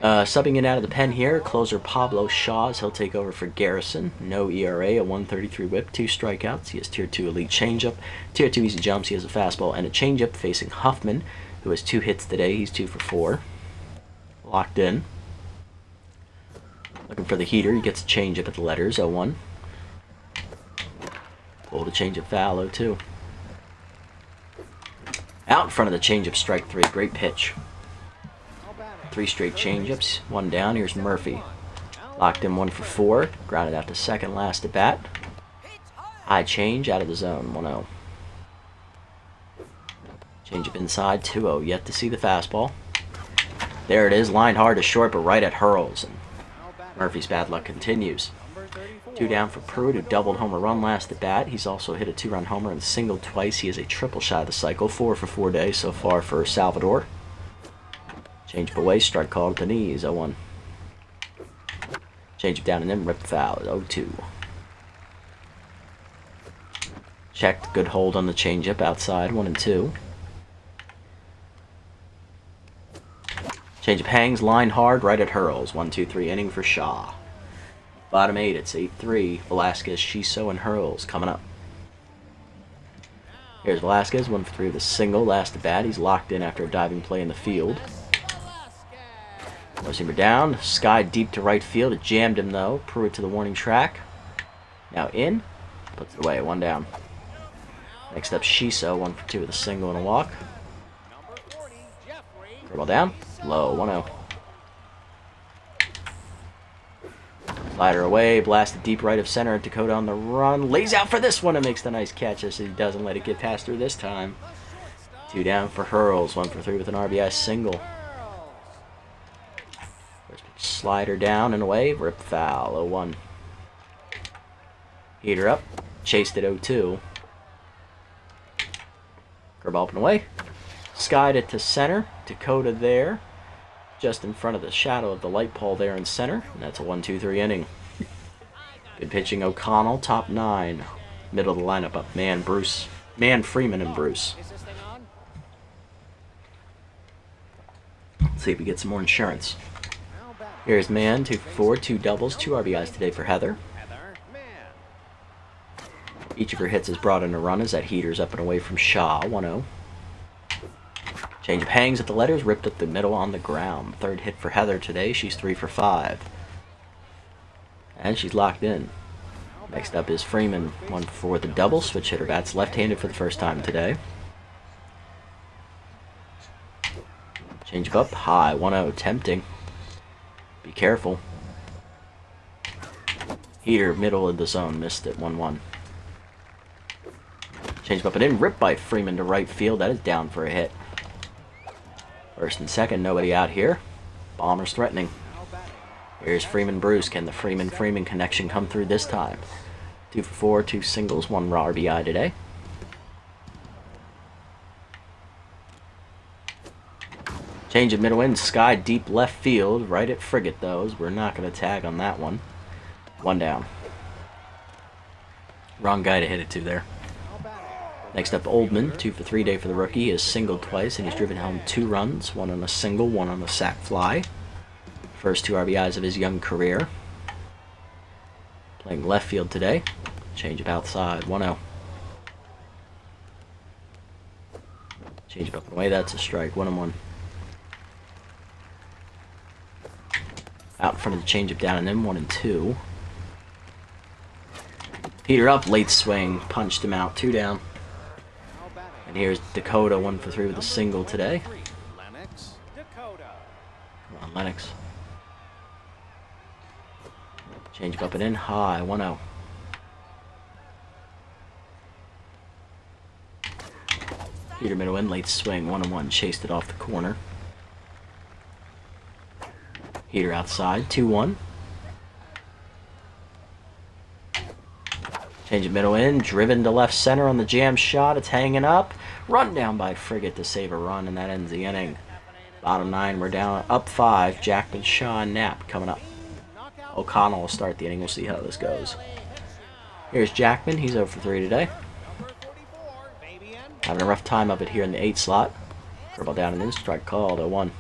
Subbing in out of the pen here, closer Pablo Shaws. He'll take over for Garrison. No ERA, a 133 whip, 2 strikeouts. He has Tier 2 elite changeup, Tier 2 easy jumps. He has a fastball and a changeup facing Huffman, who has 2 hits today. He's 2 for 4. Locked in. Looking for the heater. He gets a changeup at the letters. 0-1. Pull the changeup foul. 0-2. Out in front of the changeup. Strike 3. Great pitch. 3 straight changeups. 1 down. Here's Murphy. Locked in 1 for 4. Grounded out to second last at bat. High change out of the zone. 1-0. Changeup inside. 2-0. Yet to see the fastball. There it is. Lined hard to short, but right at Hurls. And Murphy's bad luck continues. 2 down for Pruitt, who doubled home a run last at bat. He's also hit a 2-run homer and singled twice. He is a triple shot of the cycle. 4 for 4 days so far for Salvador. Change up away, strike called at the knees, 0-1. Change up down and in, rip foul, 0-2. Checked, good hold on the changeup outside, 1-2. Changeup hangs, line hard, right at Hurls. 1-2-3 inning for Shaw. Bottom 8, it's 8-3. Velasquez, Shiso, and Hurls coming up. Here's Velasquez, 1 for 3 with a single. Last at bat, he's locked in after a diving play in the field. Receiver down, Sky deep to right field. It jammed him though. Pruitt to the warning track. Now in, puts it away, 1 down. Next up, Shiso, 1 for 2 with a single and a walk. Curveball down, low, 1-0. Slider away, blasted deep right of center. Dakota on the run, lays out for this one and makes the nice catch as he doesn't let it get past her this time. 2 down for Hurls, 1 for 3 with an RBI single. Slider down and away, rip foul, 0-1. Heater up, chased at 0-2. Curveball up and away. Skied it to center, Dakota there. Just in front of the shadow of the light pole there in center. And that's a 1-2-3 inning. Good pitching, O'Connell, top 9. Middle of the lineup up, Man, Freeman, and Bruce. Let's see if we get some more insurance. Here's Man, 2 for 4, 2 doubles, 2 RBIs today for Heather. Each of her hits has brought in a run as that heater's up and away from Shaw, 1-0. Changeup hangs at the letters, ripped up the middle on the ground. 3rd hit for Heather today, she's 3 for 5. And she's locked in. Next up is Freeman, 1 for 4 with a double, switch hitter bats left-handed for the first time today. Changeup up, high, 1-0, tempting. Be careful. Heater, middle of the zone, missed it, 1-1. Changeup up and in, ripped by Freeman to right field. That is down for a hit. First and second, nobody out here. Bombers threatening. Here's Freeman Bruce. Can the Freeman connection come through this time? 2 for 4, 2 singles, 1 raw RBI today. Change of middle in, Sky deep left field, right at Frigate those. We're not going to tag on that one. 1 down. Wrong guy to hit it to there. Next up, Oldman, 2 for 3 day for the rookie. He has singled twice and he's driven home 2 runs, 1 on a single, 1 on a sac fly. First 2 RBIs of his young career. Playing left field today. Change of outside, 1-0. Change it up and away, that's a strike, 1-1. Out in front of the changeup down and in, 1-2. Heater up, late swing, punched him out, 2 down. And here's Dakota, 1 for 3 with a single today. Come on, Lennox. Change up and in, high, 1-0. Heater middle in, late swing, 1-1, chased it off the corner. Heater outside, 2-1. Change of middle in, driven to left center on the jam shot, it's hanging up. Run down by Frigate to save a run, and that ends the inning. Bottom 9, we're down, up 5, Jackman, Shaw, and Knapp coming up. O'Connell will start the inning, we'll see how this goes. Here's Jackman, he's 0 for 3 today. Having a rough time of it here in the 8 slot. Curveball down and in, strike called, 0-1.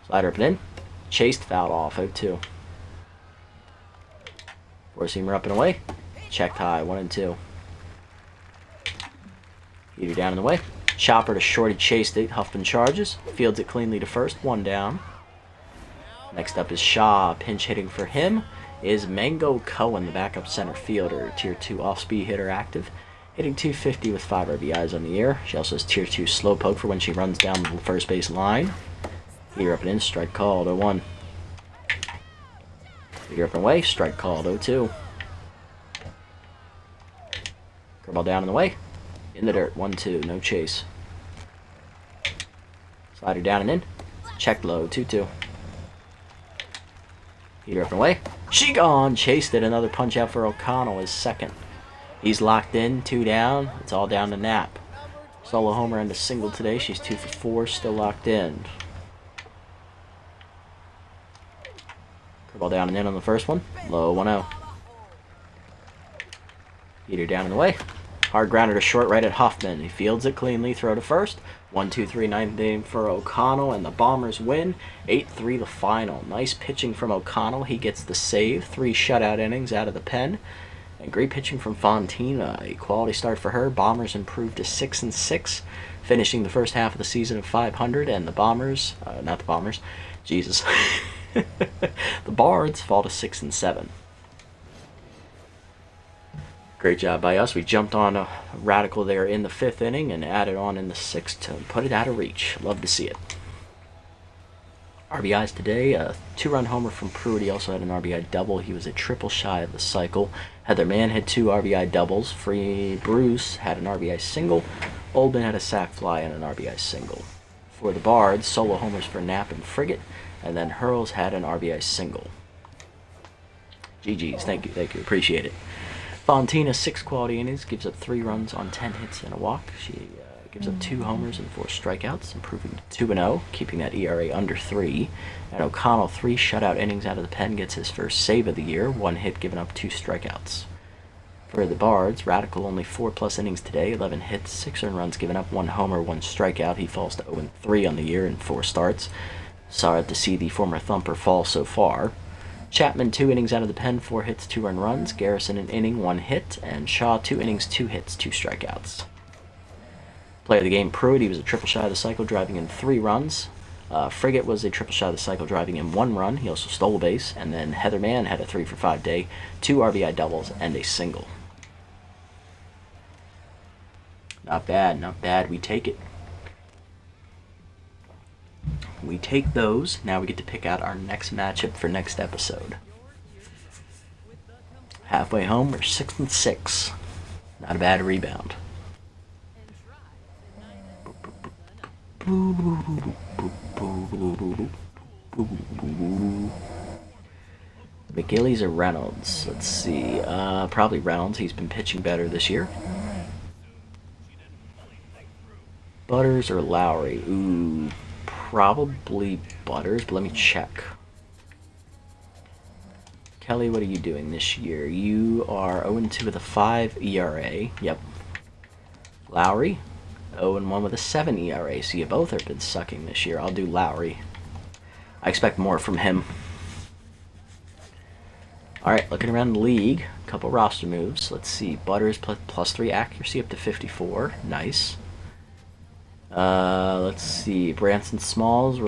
Slider up and in. Chased, fouled off, 0-2. 4-seamer up and away. Checked high, 1-2. Heater down and away. Chopper to shorty, chased it. Huffman charges. Fields it cleanly to first, 1 down. Next up is Shaw. Pinch hitting for him is Mango Cohen, the backup center fielder. Tier 2 off-speed hitter active. Hitting .250 with 5 RBIs on the year. She also has Tier 2 slowpoke for when she runs down the first base line. Heater up and in, strike called, 0-1. Heater up and away, strike called, 0-2. Curveball down and away. In the dirt, 1-2, no chase. Slider down and in. Checked low, 2-2. Heater up and away. She gone. Chased it. Another punch out for O'Connell, his second. He's locked in. 2 down. It's all down to Knapp. Solo homer and a single today. She's 2 for 4. Still locked in. Curveball down and in on the first one. Low 1-0. Heater down and away. Hard grounder to short right at Huffman. He fields it cleanly. Throw to first. 1-2-3 ninth inning for O'Connell, and the Bombers win 8-3 the final. Nice pitching from O'Connell. He gets the save. 3 shutout innings out of the pen. And great pitching from Fontina. A quality start for her. Bombers improved to 6-6, finishing the first half of the season of 500. And the Bombers, not the Bombers, Jesus, the Bards fall to 6-7. Great job by us. We jumped on a Radical there in the 5th inning and added on in the 6th to put it out of reach. Love to see it. RBIs today, a 2-run homer from Pruitt. He also had an RBI double. He was a triple shy of the cycle. Heather Mann had 2 RBI doubles. Free Bruce had an RBI single. Oldman had a sac fly and an RBI single. For the Bards, solo homers for Knapp and Frigate, and then Hurls had an RBI single. GG's, thank you, appreciate it. Fontina, 6 quality innings, gives up 3 runs on 10 hits and a walk. She gives up 2 homers and 4 strikeouts, improving to 2-0, keeping that ERA under 3. And O'Connell, 3 shutout innings out of the pen, gets his first save of the year, 1 hit, giving up 2 strikeouts. For the Bards, Radical only 4+ innings today, 11 hits, 6 earned runs, given up 1 homer, 1 strikeout. He falls to 0-3 on the year in 4 starts. Sorry to see the former Thumper fall so far. Chapman, 2 innings out of the pen, 4 hits, 2 earned runs. Garrison, an inning, 1 hit. And Shaw, 2 innings, 2 hits, 2 strikeouts. Player of the game, Pruitt. He was a triple shy of the cycle, driving in 3 runs. Frigate was a triple shy of the cycle, driving in 1 run. He also stole a base. And then Heather Mann had a 3 for 5 day, 2 RBI doubles, and a single. Not bad, not bad. We take it. We take those. Now we get to pick out our next matchup for next episode. Halfway home, we're 6-6. Not a bad rebound. McGillies or Reynolds? Let's see. Probably Reynolds. He's been pitching better this year. Butters or Lowry? Ooh, probably Butters, but let me check. Kelly, what are you doing this year? You are 0-2 with a 5 ERA. Yep. Lowry, 0-1 with a 7 ERA. So you both have been sucking this year. I'll do Lowry. I expect more from him. Alright, looking around the league. A couple roster moves. Let's see. Butters +3 accuracy up to 54. Nice. Let's see. Branson Smalls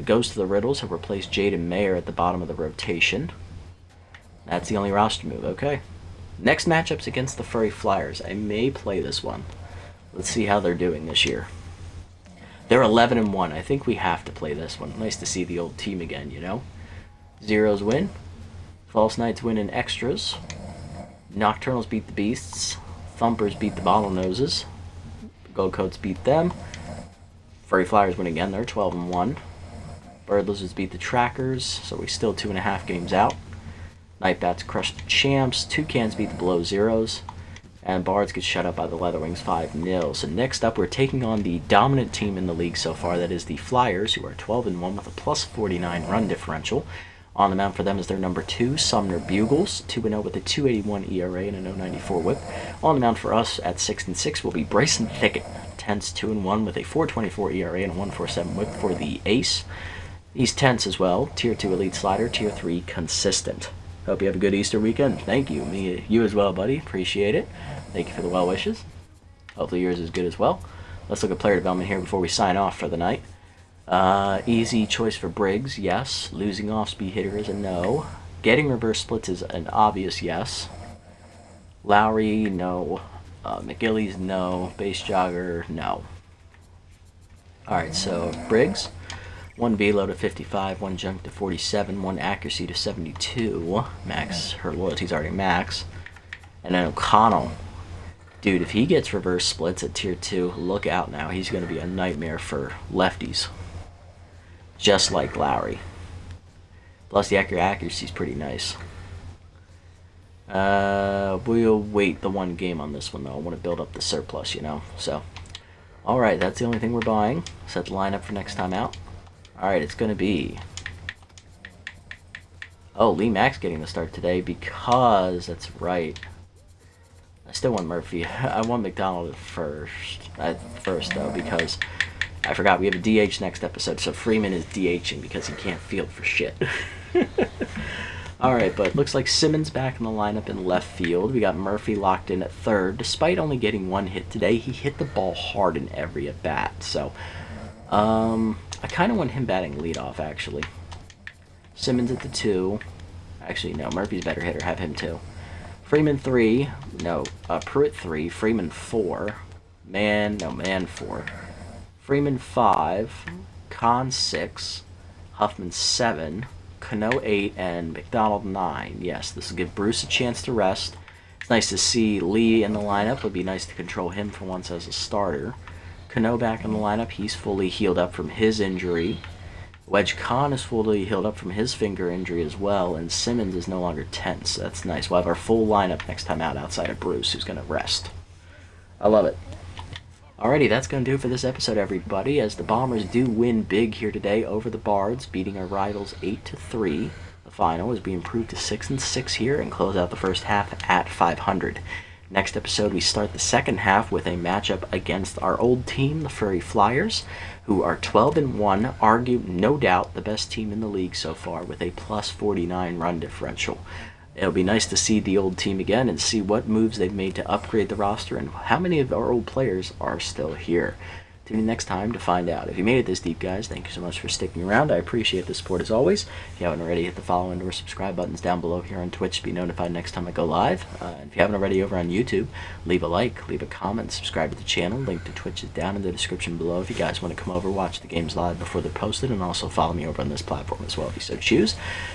goes to the Riddles. He'll replace Jaden Mayer at the bottom of the rotation. That's the only roster move. Okay. Next matchup's against the Furry Flyers. I may play this one. Let's see how they're doing this year. They're 11-1. I think we have to play this one. Nice to see the old team again, you know? Zeros win. False Knights win in extras. Nocturnals beat the Beasts. Thumpers beat the Bottlenoses. Gold Coats beat them. Furry Flyers win again. They're 12-1. Bird Lizards beat the Trackers, so we're still 2.5 games out. Nightbats crushed the Champs. Toucans beat the Below Zeros. And Bards get shut up by the Leatherwings 5-0. So next up, we're taking on the dominant team in the league so far. That is the Flyers, who are 12-1 with a +49 run differential. On the mound for them is their number 2, Sumner Bugles, 2-0 with a 2.81 ERA and a 0.94 whip. On the mound for us at 6-6 will be Bryson Thicket, tense 2-1 with a 4.24 ERA and a 1.47 whip for the Ace. He's tense as well, Tier 2 Elite Slider, Tier 3 Consistent. Hope you have a good Easter weekend. Thank you. You as well, buddy. Appreciate it. Thank you for the well wishes. Hopefully yours is good as well. Let's look at player development here before we sign off for the night. Easy choice for Briggs, yes. Losing off-speed hitter is a no. Getting reverse splits is an obvious yes. Lowry, no. McGillies, no. Base jogger, no. Alright, so Briggs. 1 velo to 55, 1 junk to 47, 1 accuracy to 72. Max, her loyalty's already max. And then O'Connell. Dude, if he gets reverse splits at Tier 2, look out now. He's going to be a nightmare for lefties. Just like Lowry. Plus the accuracy's pretty nice. We'll wait the one game on this one, though. I want to build up the surplus, you know? So, alright, that's the only thing we're buying. Set the lineup for next time out. Alright, it's going to be... Oh, Lee Mack's getting the start today because... That's right. I still want Murphy. I want McDonald first. First, though, because... I forgot, we have a DH next episode, so Freeman is DHing because he can't field for shit. Alright, but looks like Simmons back in the lineup in left field. We got Murphy locked in at third. Despite only getting one hit today, he hit the ball hard in every at-bat. So, I kind of want him batting leadoff, actually. Simmons at the 2. Actually, no, Murphy's better hitter. Have him 2. Freeman 3. No, Pruitt 3. Freeman 4. Man 4. Freeman 5. Kahn 6. Huffman 7. Cano 8, and McDonald 9. Yes, this will give Bruce a chance to rest. It's nice to see Lee in the lineup. It would be nice to control him for once as a starter. Cano back in the lineup. He's fully healed up from his injury. Wedge Kahn is fully healed up from his finger injury as well, and Simmons is no longer tense. That's nice. We'll have our full lineup next time out outside of Bruce, who's going to rest. I love it. Alrighty, that's going to do it for this episode, everybody, as the Bombers do win big here today over the Bards, beating our rivals 8-3. The final is being improved to 6-6 here and close out the first half at 500. Next episode, we start the second half with a matchup against our old team, the Furry Flyers, who are 12-1, argue, no doubt, the best team in the league so far with a plus 49 run differential. It'll be nice to see the old team again and see what moves they've made to upgrade the roster and how many of our old players are still here. Tune in next time to find out. If you made it this deep, guys, thank you so much for sticking around. I appreciate the support as always. If you haven't already, hit the follow and or subscribe buttons down below here on Twitch to be notified next time I go live. And if you haven't already over on YouTube, leave a like, leave a comment, subscribe to the channel. Link to Twitch is down in the description below if you guys want to come over, watch the games live before they're posted, and also follow me over on this platform as well if you so choose.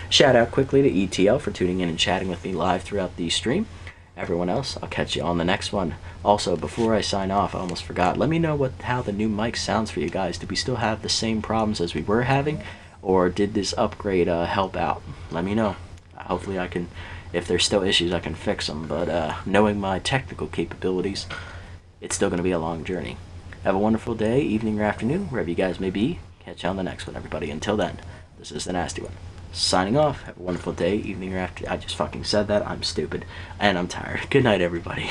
Shout out quickly to ETL for tuning in and chatting with me live throughout the stream. Everyone else, I'll catch you on the next one. Also, before I sign off, I almost forgot, let me know how the new mic sounds for you guys. Do we still have the same problems as we were having, or did this upgrade help out? Let me know. Hopefully I can, if there's still issues, I can fix them, but knowing my technical capabilities, it's still going to be a long journey. Have a wonderful day, evening, or afternoon, wherever you guys may be. Catch you on the next one, everybody. Until then, this is the Nasty One. Signing off. Have a wonderful day, evening, or after. I just fucking said that. I'm stupid. And I'm tired. Good night, everybody.